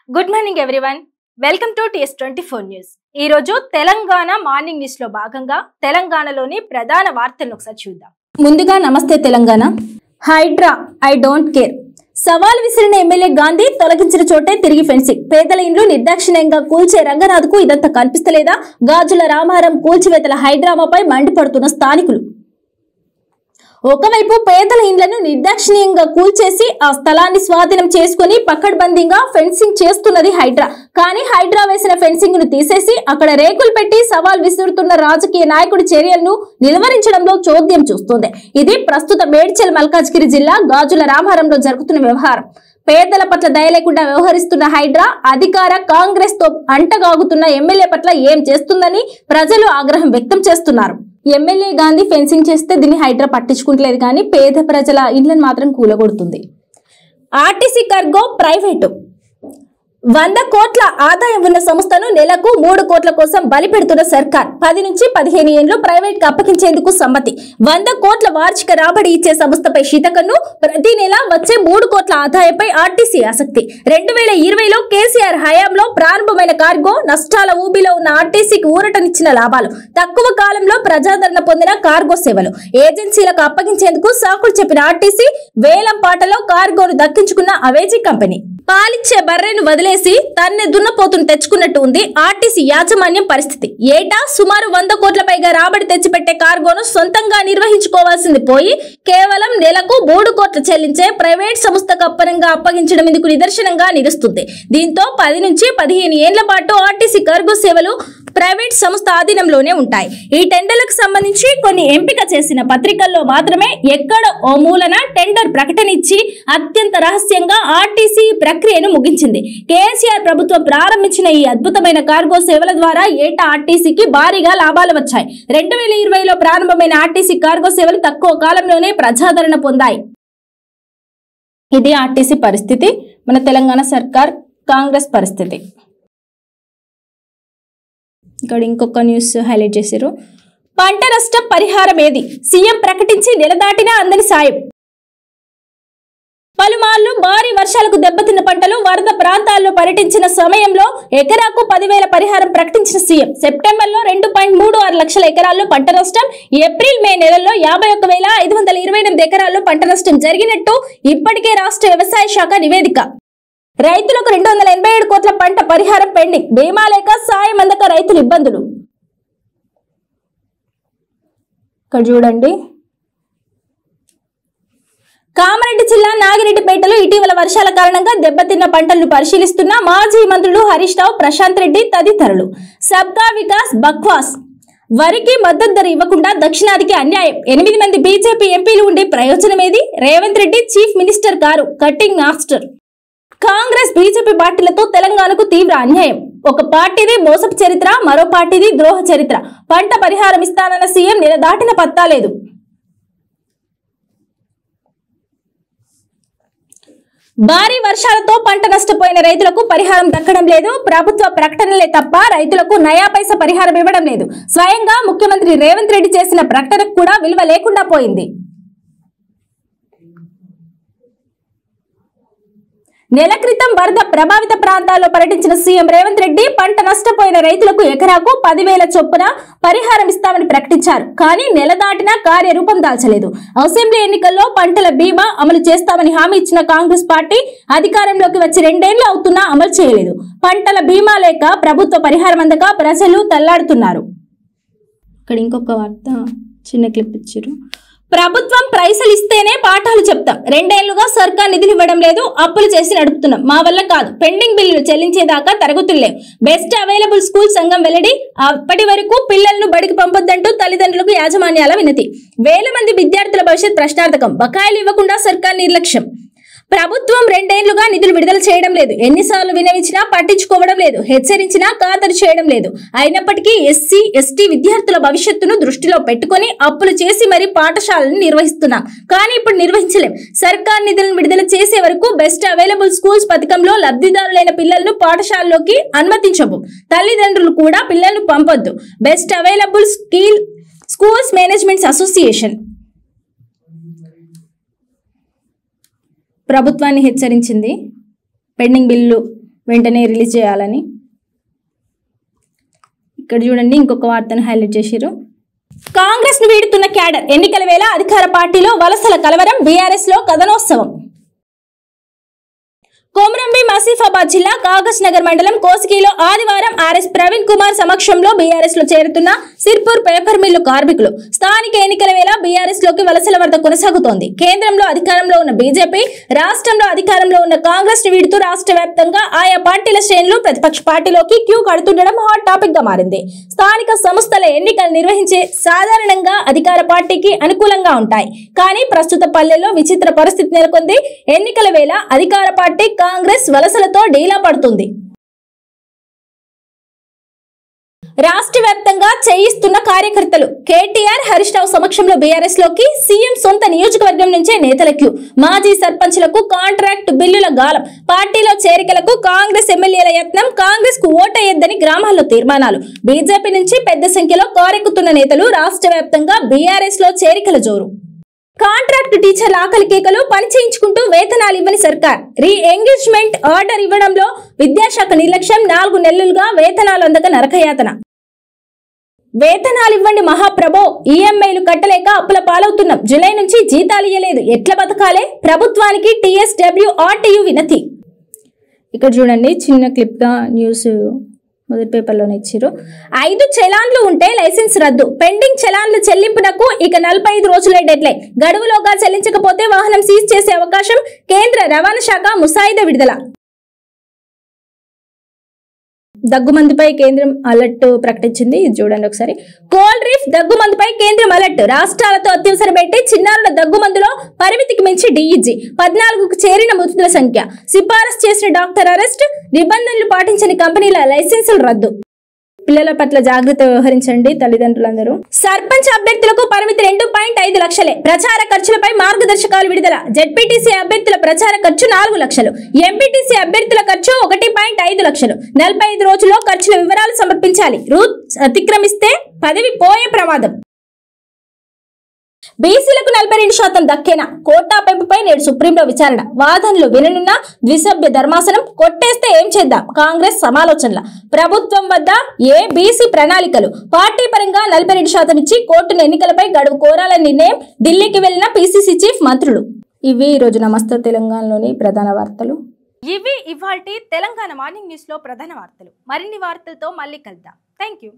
Good morning everyone. Welcome to TS24 news. ఈ రోజు Telangana morning news లో భాగంగా తెలంగాణలోని ప్రధాన వార్తలను ఒకసారి చూద్దాం. ముందుగా Namaste Telangana. Hydra I don't care సవాల్ విసిరిన ఎమ్మెల్యే గాంధీ తొలగించిన చోటే తిరిగి ఫెన్సింగ్. పేదల ఇండ్లు నిర్దాక్షిణ్యంగా కూల్చే రంగనాథ్కు ఇదంతా కనిపిస్తలేదా? గాజుల రామారం కూల్చివేతల హైడ్రామాపై మండిపడుతున్న స్థానికులు. ఒకవైపు పేదల ఇండ్లను నిర్దాక్షిణ్యంగా కూల్చేసి ఆ స్థలాన్ని స్వాధీనం చేసుకుని పకడ్బందీగా ఫెన్సింగ్ చేస్తున్నది హైడ్రా. కానీ హైడ్రా వేసిన ఫెన్సింగ్ ను తీసేసి అక్కడ రేకులు పెట్టి సవాల్ విసురుతున్న రాజకీయ నాయకుడి చర్యలను నిలువరించడంలో చోద్యం చూస్తోంది. ఇది ప్రస్తుత మేడ్చల్ మల్కాజ్గిరి జిల్లా గాజుల రామారంలో జరుగుతున్న వ్యవహారం. పేదల పట్ల దయ లేకుండా వ్యవహరిస్తున్న హైడ్రా అధికార కాంగ్రెస్ తో అంటగాగుతున్న ఎమ్మెల్యే పట్ల ఏం చేస్తుందని ప్రజలు ఆగ్రహం వ్యక్తం చేస్తున్నారు. ఎమ్మెల్యే గాంధీ ఫెన్సింగ్ చేస్తే దీన్ని హైడ్రా పట్టించుకుంటలేదు, కానీ పేద ప్రజల ఇండ్లను మాత్రం కూలగొడుతుంది. ఆర్టీసీ కార్గో ప్రైవేటు 100 కోట్ల ఆదాయం ఉన్న సంస్థను నెలకు 3 కోట్ల కోసం బలి పెడుతున్న సర్కార్ 10 నుంచి 15 ఏళ్లు ప్రైవేట్ కు అప్పగించేందుకు సమ్మతి. 100 కోట్ల వార్షిక రాబడి ఇచ్చే సంస్థపై శీతకన్ను, ప్రతి నెల వచ్చే 3 కోట్ల ఆదాయంపై ఆర్టీసీ ఆసక్తి. 2020లో కేసీఆర్ హయాంలో ప్రారంభమైన కార్గో నష్టాల ఊబిలో ఉన్న ఆర్టీసీకి ఊరటనిచ్చిన లాభాలు, తక్కువ కాలంలో ప్రజాదరణ పొందిన కార్గో సేవలు, ఏజెన్సీలకు అప్పగించేందుకు సాకులు చెప్పిన ఆర్టీసీ వేలం పాటలో కార్గోను దక్కించుకున్న అవేజీ కంపెనీ. పాలిచ్చే బర్రెను వదిలేసి తన్నే దున్నపోతును తెచ్చుకున్నట్టు ఉంది ఆర్టీసీ యాజమాన్యం పరిస్థితి. ఏటా సుమారు 100 కోట్ల పైగా రాబడి తెచ్చిపెట్టే కార్గోను సొంతంగా నిర్వహించుకోవాల్సింది పోయి కేవలం నెలకు 3 కోట్లు చెల్లించే ప్రైవేట్ సంస్థకు అప్పగించడం ఇందుకు నిదర్శనంగా నిలుస్తుంది. దీంతో 10 నుంచి 15 ఏళ్ల పాటు ఆర్టీసీ కార్గో సేవలు ప్రైవేట్ సంస్థ ఆధీనంలోనే ఉంటాయి. ఈ టెండర్లకు సంబంధించి కొన్ని ఎంపిక చేసిన పత్రికల్లో మాత్రమే ఎక్కడ ఓ మూలన టెండర్ ప్రకటన ఇచ్చి అత్యంత రహస్యంగా ఆర్టీసీ ప్రక్రియను ముగించింది. కేసీఆర్ ప్రభుత్వం ప్రారంభించిన ఈ అద్భుతమైన కార్గో సేవల ద్వారా ఏటా ఆర్టీసీకి భారీగా లాభాలు వచ్చాయి. 2020లో ప్రారంభమైన ఆర్టీసీ కార్గో సేవలు తక్కువ కాలంలోనే ప్రజాదరణ పొందాయి. ఇది ఆర్టీసీ పరిస్థితి. మన తెలంగాణ సర్కార్ కాంగ్రెస్ పరిస్థితి. ఇక్కడ ఇంకొక న్యూస్ హైలైట్ చేశారు. పంట నష్టం పరిహారం ఏది? సీఎం ప్రకటించి నెల దాటినా అందని సాయం. పలుమార్లు భారీ వర్షాలకు దెబ్బతిన్న పంటలు వరద ప్రాంతాల్లో పర్యటించిన సమయంలో ఎకరాకు 10,000 పరిహారం ప్రకటించిన సీఎం. సెప్టెంబర్లో 2.36 లక్షల ఎకరాల్లో పంట నష్టం, ఏప్రిల్ మే నెలల్లో 51,528 ఎకరాల్లో పంట నష్టం జరిగినట్టు ఇప్పటికే రాష్ట్ర వ్యవసాయ శాఖ నివేదిక. రైతులకు 287 కోట్ల పంట పరిహారం పెండింగ్. బీమా లేక సాయం అందక రైతులు ఇబ్బందులు. ఇక్కడ చూడండి. కామారెడ్డి జిల్లా నాగిరెడ్డిపేటలో ఇటీవల వర్షాల కారణంగా దెబ్బతిన్న పంటలను పరిశీలిస్తున్న మాజీ మంత్రులు హరీష్ రావు, ప్రశాంత్ రెడ్డి తదితరులు. సబ్కా వికాస్ బక్వాస్. వరికి మద్దతు ధర ఇవ్వకుండా దక్షిణాదికి అన్యాయం. 8 మంది బీజేపీ ఎంపీలు ఉండే ప్రయోజనమేది? Revanth Reddy chief minister car cutting master. Congress BJP పార్టీలతో తెలంగాణకు తీవ్ర అన్యాయం. ఒక పార్టీది మోసపు చరిత్ర, మరో పార్టీది ద్రోహ చరిత్ర. పంట పరిహారం ఇస్తానన్న సీఎం నెల దాటిన పత్తా లేదు. భారీ వర్షాలతో పంట నష్టపోయిన రైతులకు పరిహారం దక్కడం లేదు. ప్రభుత్వ ప్రకటనలే తప్ప రైతులకు నయా పైసా పరిహారం ఇవ్వడం లేదు. స్వయంగా ముఖ్యమంత్రి రేవంత్ రెడ్డి చేసిన ప్రకటనకు కూడా విలువ లేకుండా పోయింది. నెల క్రితం వరద ప్రభావిత ప్రాంతాల్లో పర్యటించిన సీఎం రేవంత్ రెడ్డి పంట నష్టపోయిన రైతులకు ఎకరాకు 10,000 చొప్పున పరిహారం ఇస్తామని ప్రకటించారు. కానీ నెల దాటినా కార్యరూపం దాల్చలేదు. అసెంబ్లీ ఎన్నికల్లో పంటల బీమా అమలు చేస్తామని హామీ ఇచ్చిన కాంగ్రెస్ పార్టీ అధికారంలోకి వచ్చి 2 ఏళ్లు అవుతున్నా అమలు చేయలేదు. పంటల బీమా లేక ప్రభుత్వ పరిహారం అందక ప్రజలు తల్లాడుతున్నారు. ఇక్కడ ఇంకొక వార్త, చిన్న క్లిప్ ఇచ్చారు. ప్రభుత్వం పైసలు ఇస్తేనే పాఠాలు చెప్తాం. 2 ఏళ్లుగా సర్కార్ నిధులు ఇవ్వడం లేదు. అప్పులు చేసి నడుపుతున్నాం. మా వల్ల కాదు. పెండింగ్ బిల్లులు చెల్లించేదాకా తరగతులు లేవు. బెస్ట్ అవైలబుల్ స్కూల్ సంఘం వెల్లడి. అప్పటి వరకు పిల్లలను బడికి పంపొద్దంటూ తల్లిదండ్రులకు యాజమాన్యాల వినతి. వేల మంది విద్యార్థుల భవిష్యత్ ప్రశ్నార్థకం. బకాయిలు ఇవ్వకుండా సర్కార్ నిర్లక్ష్యం. ప్రభుత్వం 2 ఏళ్లుగా నిధులు విడుదల చేయడం లేదు. ఎన్నిసార్లు వినవించినా పట్టించుకోవడం లేదు. హెచ్చరించినా ఖాతరు చేయడం లేదు. అయినప్పటికీ ఎస్సీ ఎస్టీ విద్యార్థుల భవిష్యత్తును దృష్టిలో పెట్టుకుని అప్పులు చేసి మరీ పాఠశాలను నిర్వహిస్తున్నాం. కానీ ఇప్పుడు నిర్వహించలేం. సర్కార్ నిధులను విడుదల చేసే వరకు బెస్ట్ అవైలబుల్ స్కూల్స్ పథకంలో లబ్ధిదారులైన పిల్లలను పాఠశాలలోకి అనుమతించము. తల్లిదండ్రులు కూడా పిల్లలను పంపొద్దు. Best available schools managements association ప్రభుత్వాన్ని హెచ్చరించింది. పెండింగ్ బిల్లు వెంటనే రిలీజ్ చేయాలని. ఇక్కడ చూడండి ఇంకొక వార్తను హైలైట్ చేశారు. కాంగ్రెస్ ను వీడుతున్న క్యాడర్, ఎన్నికల వేళ అధికార పార్టీలో వలసల కలవరం, బీఆర్ఎస్ లో కథనోత్సవం. కొమరంభీ ఆసిఫాబాద్ జిల్లా కాగజ్ నగర్ మండలం కోసిగిలో ఆదివారం ఆర్ఎస్ ప్రవీణ్ కుమార్ సమక్షంలో బీఆర్ఎస్ లో చేరుతున్న సిర్పూర్ పేపర్ మిల్లు కార్మికులు. స్థానిక ఎన్నికల వేళ బీఆర్ఎస్ లోకి వలసల వరద కొనసాగుతోంది. కేంద్రంలో అధికారంలో ఉన్న బీజేపీ, రాష్ట్రంలో అధికారంలో ఉన్న కాంగ్రెస్ ను వీడుతూ రాష్ట్ర వ్యాప్తంగా ఆయా పార్టీల శ్రేణులు ప్రతిపక్ష పార్టీలోకి క్యూ కడుతుండడం హాట్ టాపిక్ గా మారింది. స్థానిక సంస్థల ఎన్నికలు నిర్వహించే సాధారణంగా అధికార పార్టీకి అనుకూలంగా ఉంటాయి. కానీ ప్రస్తుత పల్లెల్లో విచిత్ర పరిస్థితి నెలకొంది. ఎన్నికల వేళ అధికార పార్టీ కాంగ్రెస్ వలసలతో డీలా పడుతుంది. రాష్ట్ర వ్యాప్తంగా చేయిస్తున్న కార్యకర్తలు. కేటీఆర్, హరీష్ రావు సమక్షంలో బీఆర్ఎస్ లోకి సీఎం సొంత నియోజకవర్గం నుంచే నేతల క్యూ. మాజీ సర్పంచ్లకు కాంట్రాక్ట్ బిల్లుల గాలం. పార్టీలో చేరికలకు కాంగ్రెస్ ఎమ్మెల్యేల యత్నం. కాంగ్రెస్ కు ఓటేయొద్దని గ్రామాల్లో తీర్మానాలు. బీజేపీ నుంచి పెద్ద సంఖ్యలో కారెక్కుతున్న నేతలు. రాష్ట్ర వ్యాప్తంగా బీఆర్ఎస్ లో చేరికల జోరు. కాంట్రాక్ట్ టీచర్ల ఆకలి కేకలు. పని చేయించుకుంటూ వేతనాలు ఇవ్వని సర్కార్. రీ ఎంగేజ్మెంట్ ఆర్డర్ ఇవ్వడంలో విద్యాశాఖ నిర్లక్ష్యం. 4 నెలలుగా వేతనాలు అందక నరకయాతన. వేతనాలు ఇవ్వండి మహాప్రభో, ఈఎంఐలు కట్టలేక అప్పుల పాలవుతున్నాం. జూలై నుంచి జీతాలు ఇయ్యలేదు, ఎట్ల బతకాలే? ప్రభుత్వానికి TSWRTU వినతి. ఇక్కడ చూడండి చిన్న క్లిప్ గా న్యూస్ మొదటి పేపర్లోనే ఇచ్చారు. 5 చలాన్లు ఉంటే లైసెన్స్ రద్దు. పెండింగ్ చలాన్లు చెల్లింపునకు ఇక 45 రోజులే డెడ్లైన్. గడువులోగా చెల్లించకపోతే వాహనం సీజ్ చేసే అవకాశం. కేంద్ర రవాణా శాఖ ముసాయిదా విడుదల. దగ్గుమందుపై కేంద్రం అలర్ట్ ప్రకటించింది. ఇది చూడండి ఒకసారి. కోల్డ్ రీఫ్ దగ్గుమందుపై కేంద్రం అలర్ట్. రాష్ట్రాలతో అత్యవసర పెట్టి చిన్నారుల దగ్గుమందులో పరిమితికి మించి DEG. 14కు చేరిన మృతుల సంఖ్య. సిఫారసు చేసిన డాక్టర్ అరెస్ట్. నిబంధనలు పాటించని కంపెనీల లైసెన్సులు రద్దు. పిల్లల పట్ల జాగ్రత్త వ్యవహరించండి తల్లిదండ్రులందరూ. సర్పంచ్ అభ్యర్థులకు పరిమితి 2.5 లక్షలే. ప్రచార ఖర్చులపై మార్గదర్శకాలు విడుదల. జెడ్పీటీసీ అభ్యర్థుల ప్రచార ఖర్చు 4 లక్షలు. ఎంపీటీసీ అభ్యర్థుల ఖర్చు 1.5 లక్షలు. 45 రోజుల్లో ఖర్చుల వివరాలు సమర్పించాలి. రూట్ అతిక్రమిస్తే పదవి పోయే ప్రమాదం. బీసీలకు 42% దక్కేనా? కోటా పెంపుపై నేడు సుప్రీంలో విచారణ. వాదనలు విననున్న ద్విసభ్య ధర్మాసనం. కొట్టేస్తే ఏం చేద్దాం? కాంగ్రెస్ సమాలోచనల. ప్రభుత్వం వద్ద ఏ బీసీ ప్రణాళికలు? పార్టీ పరంగా 42% ఇచ్చి కోర్టును ఎన్నికలపై గడువు కోరాలని నిర్ణయం. ఢిల్లీకి వెళ్లిన PCC చీఫ్ మంత్రులు. ఇవి ఈరోజు నమస్తే తెలంగాణలోని ప్రధాన వార్తలు. ఇవి ఇవాల్టి తెలంగాణ మార్నింగ్ న్యూస్ లో ప్రధాన వార్తలు. మరిన్ని వార్తలతో మళ్ళీ కలుద్దాం. Thank you.